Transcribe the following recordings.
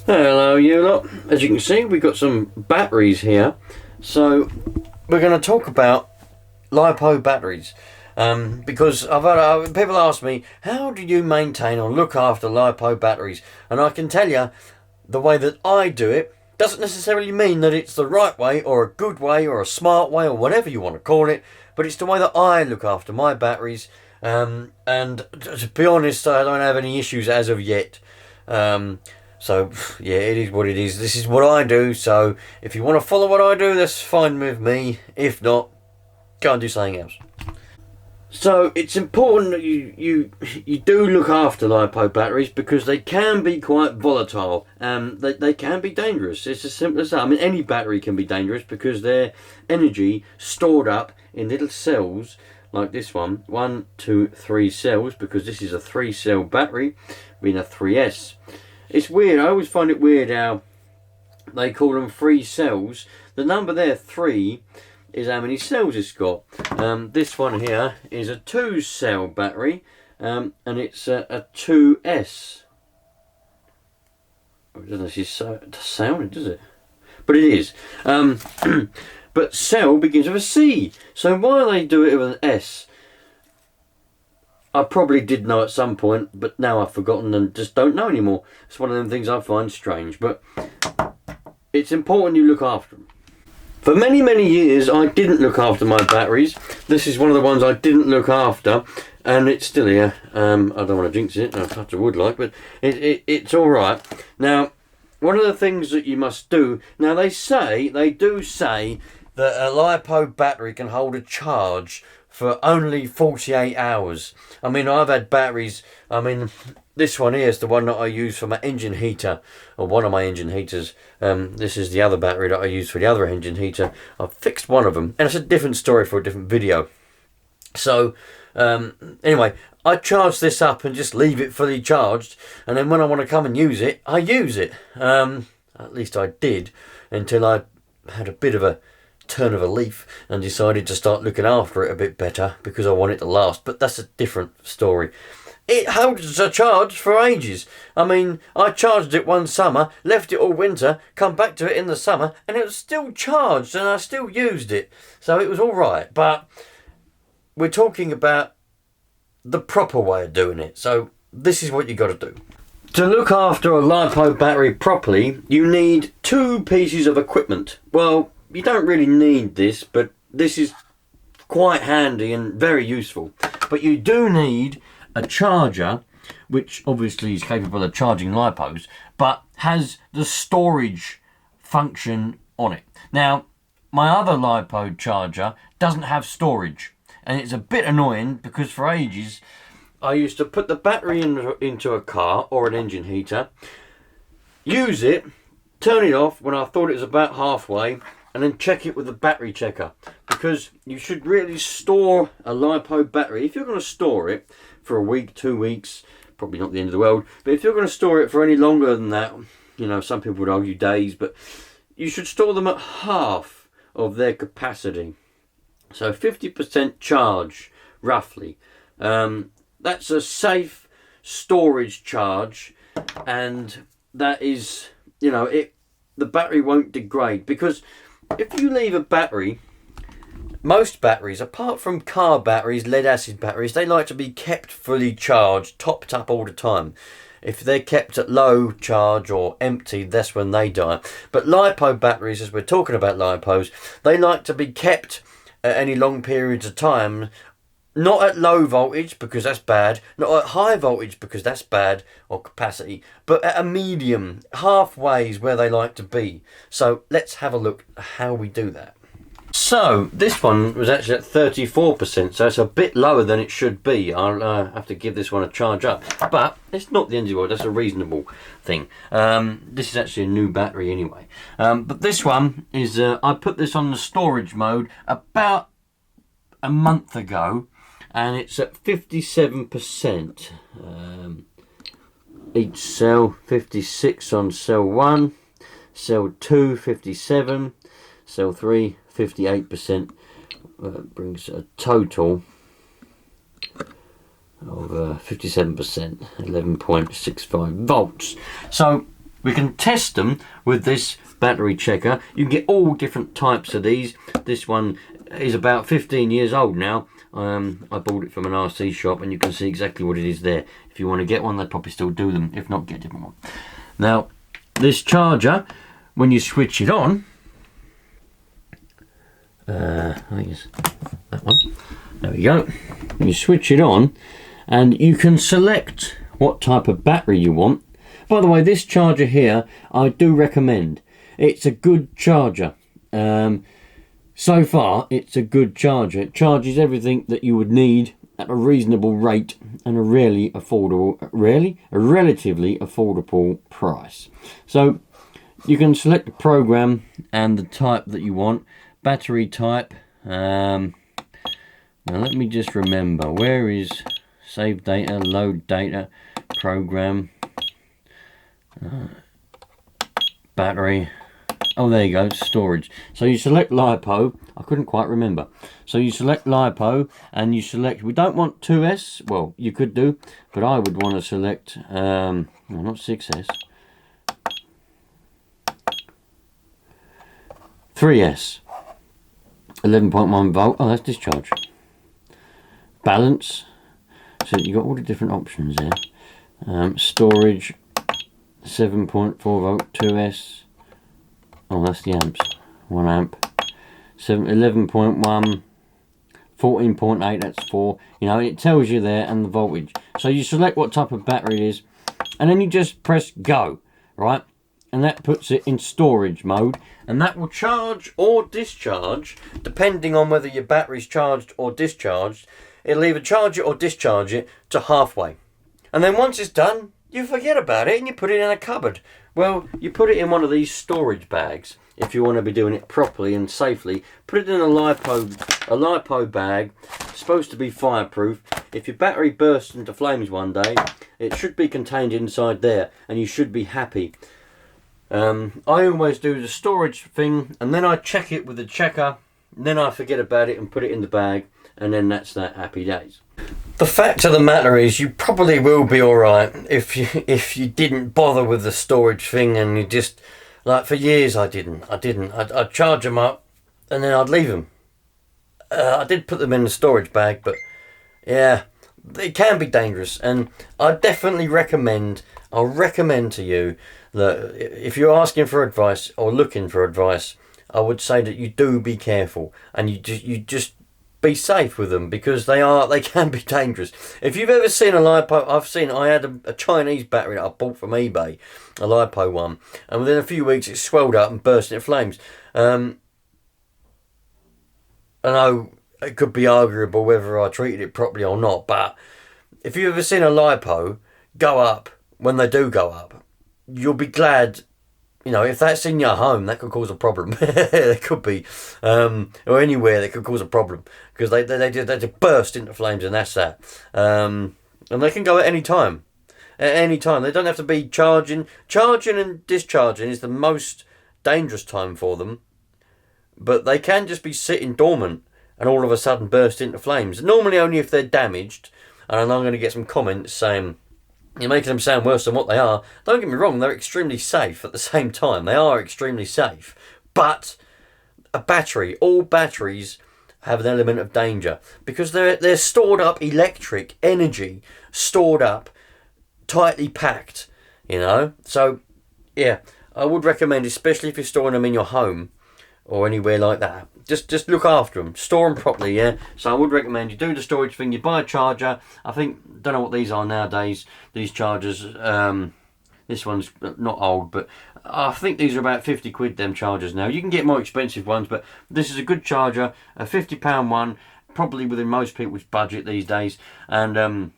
Hello you lot. As you can see, we've got some batteries here. So we're going to talk about LiPo batteries. Because people ask me, how do you maintain or look after LiPo batteries? And I can tell you, the way that I do it doesn't necessarily mean that it's the right way or a good way or a smart way or whatever you want to call it, but it's the way that I look after my batteries. And to be honest, I don't have any issues as of yet. So yeah, it is what it is. This is what I do. So if you want to follow what I do, that's fine with me. If not, go and do something else. So it's important that you do look after LiPo batteries, because they can be quite volatile. They can be dangerous. It's as simple as that. I mean, any battery can be dangerous because their energy stored up in little cells like this one. 1, 2, 3 cells, because this is a 3-cell battery being a 3S. It's weird. I always find it weird how they call them 3 cells. The number there, 3, is how many cells it's got. This one here is a 2-cell battery, and it's a 2S. It doesn't actually sound it, does it? But it is. But cell begins with a C. So why they do it with an S, I probably did know at some point, but now I've forgotten and just don't know anymore. It's one of them things I find strange, but it's important you look after them. For many, many years, I didn't look after my batteries. This is one of the ones I didn't look after, and it's still here. I don't want to jinx it, I touch a wood like, but it's all right. Now, one of the things that you must do, now they do say that a LiPo battery can hold a charge for only 48 hours. I mean, I've had batteries, this one here is the one that I use for my engine heater, or one of my engine heaters. This is the other battery that I use for the other engine heater. I've fixed one of them, and it's a different story for a different video. So, anyway, I charge this up and just leave it fully charged, and then when I want to come and use it, I use it. At least I did, until I had a bit of a turn of a leaf and decided to start looking after it a bit better, because I want it to last. But that's a different story. It holds a charge for ages. I mean, I charged it one summer, left it all winter, come back to it in the summer, and it was still charged, and I still used it. So it was all right. But we're talking about the proper way of doing it. So this is what you got to do. To look after a LiPo battery properly, you need 2 pieces of equipment. Well, you don't really need this, but this is quite handy and very useful. But you do need a charger, which obviously is capable of charging LiPos, but has the storage function on it. Now, my other LiPo charger doesn't have storage, and it's a bit annoying because for ages I used to put the battery into a car or an engine heater, use it, turn it off when I thought it was about halfway, and then check it with the battery checker, because you should really store a LiPo battery. If you're going to store it for a week, 2 weeks, probably not the end of the world, but if you're going to store it for any longer than that, you know, some people would argue days, but you should store them at half of their capacity. So 50% charge, roughly. That's a safe storage charge, and that is, you know, the battery won't degrade. Because if you leave a battery, most batteries, apart from car batteries, lead acid batteries, they like to be kept fully charged, topped up all the time. If they're kept at low charge or empty, that's when they die. But LiPo batteries, as we're talking about LiPos, they like to be kept at any long periods of time. Not at low voltage, because that's bad. Not at high voltage, because that's bad, or capacity. But at a medium, halfway is where they like to be. So let's have a look at how we do that. So this one was actually at 34%, so it's a bit lower than it should be. I'll have to give this one a charge up. But it's not the end of the world, that's a reasonable thing. This is actually a new battery anyway. But this one is, I put this on the storage mode about a month ago, and it's at 57%. Each cell, 56 on cell 1, cell 2, 57, cell 3, 58%. Brings a total of 57%, 11.65 volts. So we can test them with this battery checker. You can get all different types of these. This one is about 15 years old now. I bought it from an RC shop, and you can see exactly what it is there. If you want to get one, they'd probably still do them. If not, get a different one. Now, this charger, when you switch it on, I think it's that one. There we go. You switch it on, and you can select what type of battery you want. By the way, this charger here, I do recommend. It's a good charger. So far, it's a good charger. It charges everything that you would need at a reasonable rate and a relatively affordable price. So you can select the program and the type that you want. Battery type. Now let me just remember. Where is save data, load data, program, battery. Oh, there you go, storage. So you select LiPo. I couldn't quite remember. So you select LiPo, and you select, we don't want 2S. Well, you could do, but I would want to select, no, not 6S. 3S. 11.1 volt. Oh, that's discharge. Balance. So you've got all the different options there. Storage. 7.4 volt. 2S. Oh, that's the amps. 1 amp. 11.1. 14.8, that's 4. You know, it tells you there, and the voltage. So you select what type of battery it is, and then you just press go, right? And that puts it in storage mode, and that will charge or discharge, depending on whether your battery's charged or discharged. It'll either charge it or discharge it to halfway. And then once it's done, you forget about it and you put it in a cupboard. Well, you put it in one of these storage bags if you want to be doing it properly and safely. Put it in a LiPo bag. It's supposed to be fireproof. If your battery bursts into flames one day, it should be contained inside there, and you should be happy. I always do the storage thing, and then I check it with the checker, and then I forget about it and put it in the bag, and then that's that, happy days. The fact of the matter is, you probably will be alright if you didn't bother with the storage thing, and you just, like, for years I'd charge them up and then I'd leave them. I did put them in the storage bag, but yeah, it can be dangerous, and I definitely recommend, I'll recommend to you that if you're asking for advice or looking for advice, I would say that you do be careful, and you just be safe with them, because they can be dangerous. If you've ever seen a LiPo, I had a Chinese battery that I bought from eBay, a LiPo one, and within a few weeks it swelled up and burst into flames. I know it could be arguable whether I treated it properly or not, but if you've ever seen a LiPo go up, when they do go up, you'll be glad. You know, if that's in your home, that could cause a problem. It could be, or anywhere that could cause a problem, because they just burst into flames, and that's that. And they can go at any time. At any time, they don't have to be charging. Charging and discharging is the most dangerous time for them, but they can just be sitting dormant and all of a sudden burst into flames. Normally, only if they're damaged. And I'm going to get some comments saying, you're making them sound worse than what they are. Don't get me wrong, they're extremely safe at the same time. They are extremely safe. But a battery, all batteries have an element of danger, because they're stored up electric energy, stored up, tightly packed, you know. So, yeah, I would recommend, especially if you're storing them in your home or anywhere like that, just look after them, store them properly, yeah. So I would recommend you do the storage thing. You buy a charger. I think, don't know what these are nowadays, these chargers. This one's not old, but I think these are about 50 quid, them chargers now. You can get more expensive ones, but this is a good charger, a £50 one, probably within most people's budget these days. And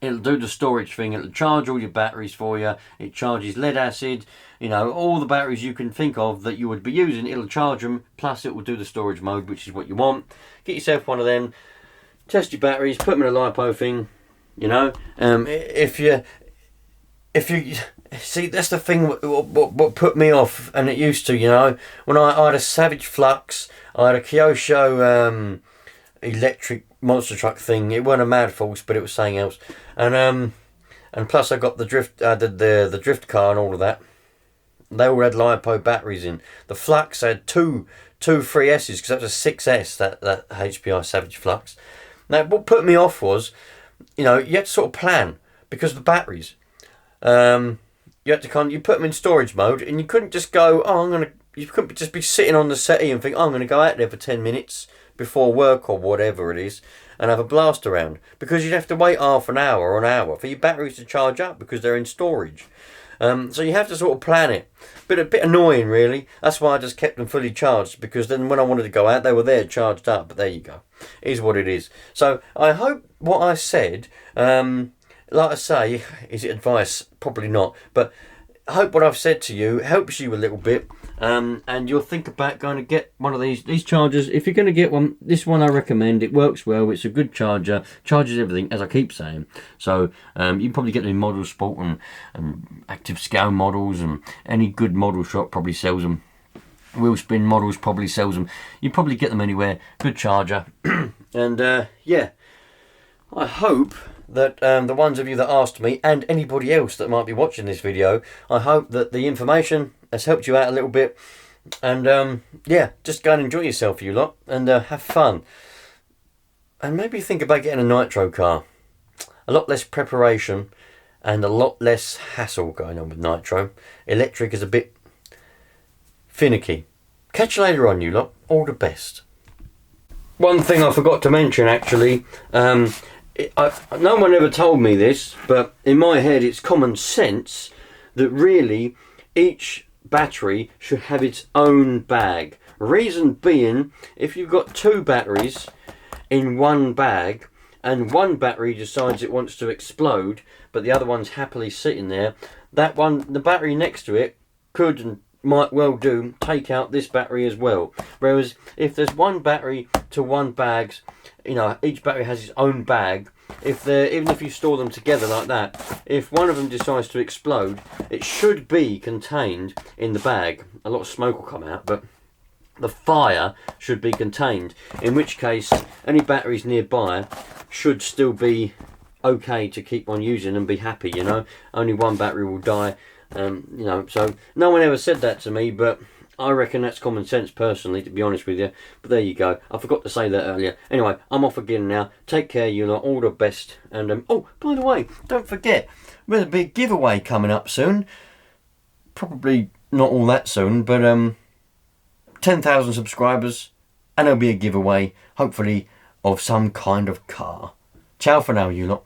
it'll do the storage thing. It'll charge all your batteries for you. It charges lead acid, you know, all the batteries you can think of that you would be using. It'll charge them, plus it will do the storage mode, which is what you want. Get yourself one of them. Test your batteries. Put them in a LiPo thing. You know, if you see, that's the thing. What put me off, and it used to, you know, when I had a Savage Flux, I had a Kyosho electric monster truck thing. It wasn't a Mad Force, but it was something else. And And plus I got the drift, the drift car and all of that. They all had LiPo batteries in. The Flux had two 3Ss, because that was a 6S, that HPI Savage Flux. Now, what put me off was, you had to sort of plan, because of the batteries. You had to you put them in storage mode, and you couldn't just go, you couldn't just be sitting on the settee and think, I'm going to go out there for 10 minutes before work or whatever it is, and have a blast around. Because you'd have to wait half an hour or an hour for your batteries to charge up, because they're in storage. So you have to sort of plan it. But a bit annoying, really. That's why I just kept them fully charged, because then when I wanted to go out, they were there charged up. But there you go. It is what it is. So I hope what I said, like I say, is it advice? Probably not. But I hope what I've said to you helps you a little bit. And you'll think about going to get one of these chargers. If you're going to get one, this one I recommend. It works well. It's a good charger. Charges everything, as I keep saying. So you can probably get them in model sport and active scale models, and any good model shop probably sells them. Wheel spin models probably sells them. You probably get them anywhere. Good charger. And yeah, I hope that the ones of you that asked me, and anybody else that might be watching this video, I hope that the information has helped you out a little bit. And yeah, just go and enjoy yourself, you lot, and have fun. And maybe think about getting a nitro car. A lot less preparation and a lot less hassle going on with nitro. Electric is a bit finicky. Catch you later on, you lot. All the best. One thing I forgot to mention, actually, no one ever told me this, but in my head it's common sense that really each battery should have its own bag. Reason being, if you've got two batteries in one bag and one battery decides it wants to explode but the other one's happily sitting there, that one, the battery next to it, could and might well do take out this battery as well. Whereas if there's one battery to one bags, each battery has its own bag. Even if you store them together like that, if one of them decides to explode, it should be contained in the bag. A lot of smoke will come out, but the fire should be contained, in which case any batteries nearby should still be okay to keep on using and be happy. Only one battery will die. So no one ever said that to me, but I reckon that's common sense personally, to be honest with you. But there you go. I forgot to say that earlier. Anyway, I'm off again now. Take care, you lot. All the best. And oh, by the way, don't forget, there's a big giveaway coming up soon. Probably not all that soon, but 10,000 subscribers, and there'll be a giveaway, hopefully, of some kind of car. Ciao for now, you lot.